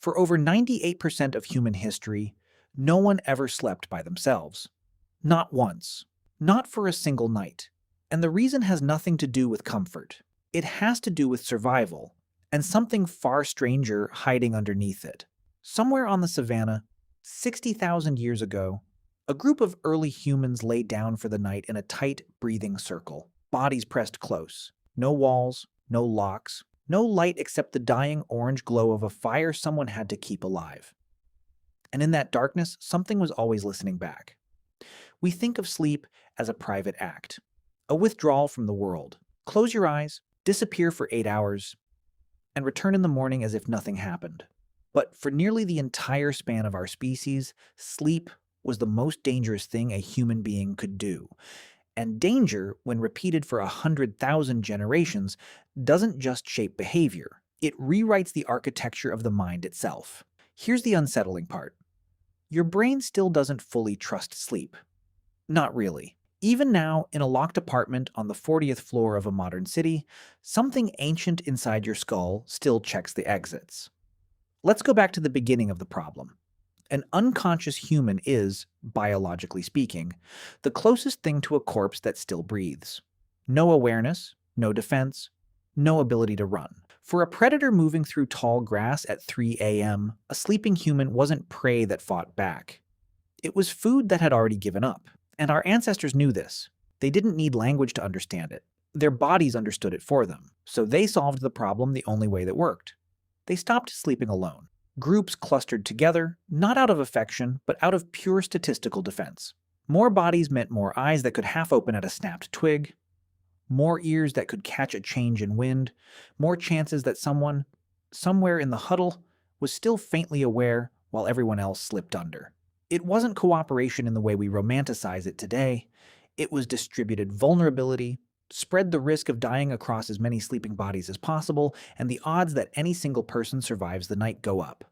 For over 98% of human history, no one ever slept by themselves. Not once. Not for a single night. And the reason has nothing to do with comfort. It has to do with survival, and something far stranger hiding underneath it. Somewhere on the savannah, 60,000 years ago, a group of early humans lay down for the night in a tight, breathing circle, bodies pressed close. No walls, no locks, no light except the dying orange glow of a fire someone had to keep alive. And in that darkness, something was always listening back. We think of sleep as a private act, a withdrawal from the world. Close your eyes, disappear for 8 hours, and return in the morning as if nothing happened. But for nearly the entire span of our species, sleep was the most dangerous thing a human being could do. And danger, when repeated for 100,000 generations, doesn't just shape behavior. It rewrites the architecture of the mind itself. Here's the unsettling part. Your brain still doesn't fully trust sleep. Not really. Even now, in a locked apartment on the 40th floor of a modern city, something ancient inside your skull still checks the exits. Let's go back to the beginning of the problem. An unconscious human is, biologically speaking, the closest thing to a corpse that still breathes. No awareness, no defense, no ability to run. For a predator moving through tall grass at 3 a.m., a sleeping human wasn't prey that fought back. It was food that had already given up. And our ancestors knew this. They didn't need language to understand it. Their bodies understood it for them. So they solved the problem the only way that worked. They stopped sleeping alone. Groups clustered together, not out of affection, but out of pure statistical defense. More bodies meant more eyes that could half open at a snapped twig, more ears that could catch a change in wind, more chances that someone, somewhere in the huddle, was still faintly aware while everyone else slipped under. It wasn't cooperation in the way we romanticize it today. It was distributed vulnerability, spread the risk of dying across as many sleeping bodies as possible, and the odds that any single person survives the night go up.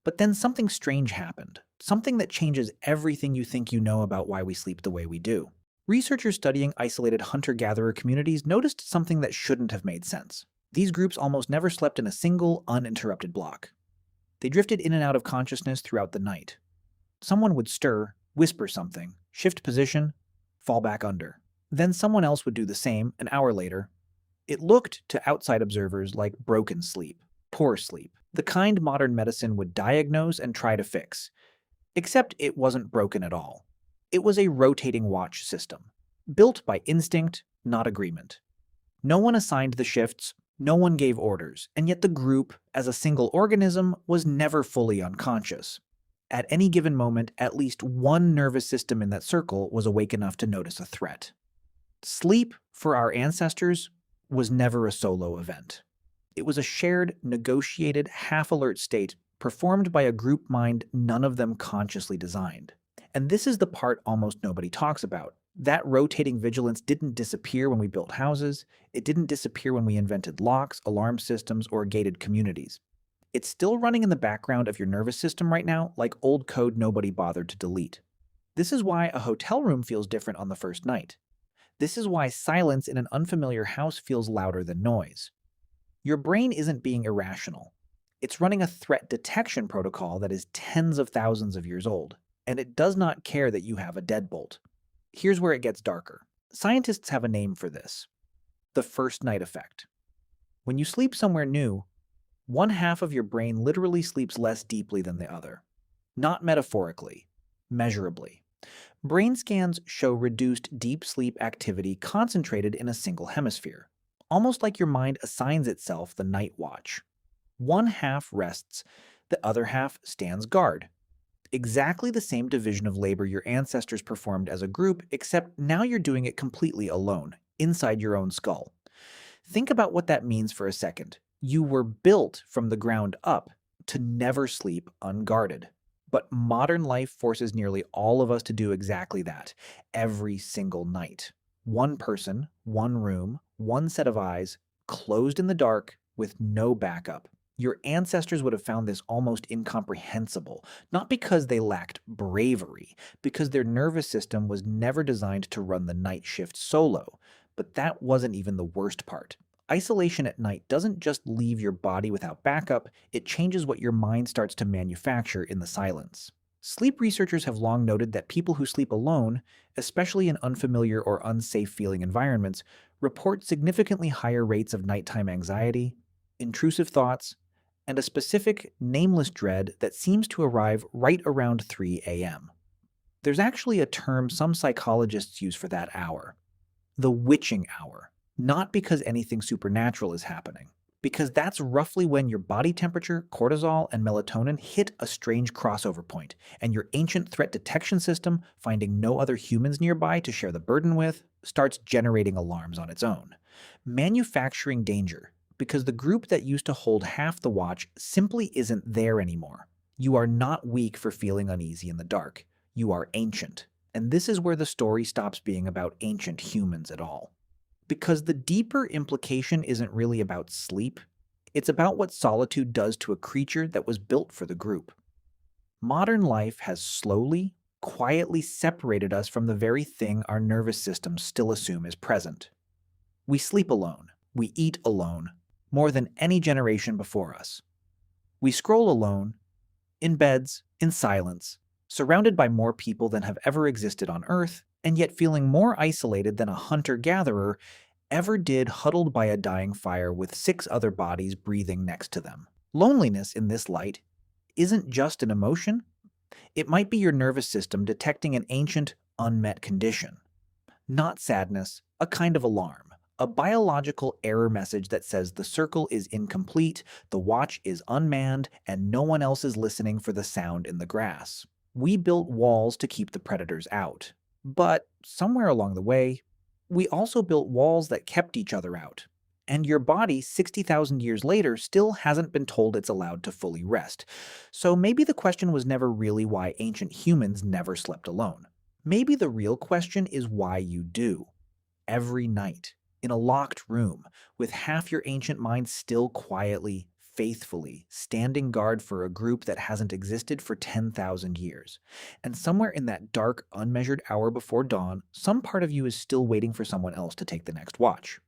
But then something strange happened, something that changes everything you think you know about why we sleep the way we do. Researchers studying isolated hunter-gatherer communities noticed something that shouldn't have made sense. These groups almost never slept in a single, uninterrupted block. They drifted in and out of consciousness throughout the night. Someone would stir, whisper something, shift position, fall back under. Then someone else would do the same an hour later. It looked to outside observers like broken sleep, poor sleep, the kind modern medicine would diagnose and try to fix. Except it wasn't broken at all. It was a rotating watch system, built by instinct, not agreement. No one assigned the shifts, no one gave orders, and yet the group, as a single organism, was never fully unconscious. At any given moment, at least one nervous system in that circle was awake enough to notice a threat. Sleep, for our ancestors, was never a solo event. It was a shared, negotiated, half-alert state performed by a group mind none of them consciously designed. And this is the part almost nobody talks about. That rotating vigilance didn't disappear when we built houses. It didn't disappear when we invented locks, alarm systems, or gated communities. It's still running in the background of your nervous system right now, like old code nobody bothered to delete. This is why a hotel room feels different on the first night. This is why silence in an unfamiliar house feels louder than noise. Your brain isn't being irrational. It's running a threat detection protocol that is tens of thousands of years old, and it does not care that you have a deadbolt. Here's where it gets darker. Scientists have a name for this: the first night effect. When you sleep somewhere new, one half of your brain literally sleeps less deeply than the other. Not metaphorically, measurably. Brain scans show reduced deep sleep activity concentrated in a single hemisphere, almost like your mind assigns itself the night watch. One half rests, the other half stands guard. Exactly the same division of labor your ancestors performed as a group, except now you're doing it completely alone, inside your own skull. Think about what that means for a second. You were built from the ground up to never sleep unguarded. But modern life forces nearly all of us to do exactly that, every single night. One person, one room, one set of eyes, closed in the dark with no backup. Your ancestors would have found this almost incomprehensible, not because they lacked bravery, because their nervous system was never designed to run the night shift solo. But that wasn't even the worst part. Isolation at night doesn't just leave your body without backup, it changes what your mind starts to manufacture in the silence. Sleep researchers have long noted that people who sleep alone, especially in unfamiliar or unsafe feeling environments, report significantly higher rates of nighttime anxiety, intrusive thoughts, and a specific, nameless dread that seems to arrive right around 3 a.m. There's actually a term some psychologists use for that hour: the witching hour. Not because anything supernatural is happening, because that's roughly when your body temperature, cortisol, and melatonin hit a strange crossover point, and your ancient threat detection system, finding no other humans nearby to share the burden with, starts generating alarms on its own. Manufacturing danger, because the group that used to hold half the watch simply isn't there anymore. You are not weak for feeling uneasy in the dark. You are ancient. And this is where the story stops being about ancient humans at all. Because the deeper implication isn't really about sleep, it's about what solitude does to a creature that was built for the group. Modern life has slowly, quietly separated us from the very thing our nervous systems still assume is present. We sleep alone, we eat alone, more than any generation before us. We scroll alone, in beds, in silence, surrounded by more people than have ever existed on Earth, and yet feeling more isolated than a hunter-gatherer ever did huddled by a dying fire with 6 other bodies breathing next to them. Loneliness in this light isn't just an emotion, it might be your nervous system detecting an ancient, unmet condition. Not sadness, a kind of alarm. A biological error message that says the circle is incomplete, the watch is unmanned, and no one else is listening for the sound in the grass. We built walls to keep the predators out. But somewhere along the way, we also built walls that kept each other out. And your body, 60,000 years later, still hasn't been told it's allowed to fully rest. So maybe the question was never really why ancient humans never slept alone. Maybe the real question is why you do. Every night, in a locked room, with half your ancient mind still quietly, faithfully, standing guard for a group that hasn't existed for 10,000 years. And somewhere in that dark, unmeasured hour before dawn, some part of you is still waiting for someone else to take the next watch.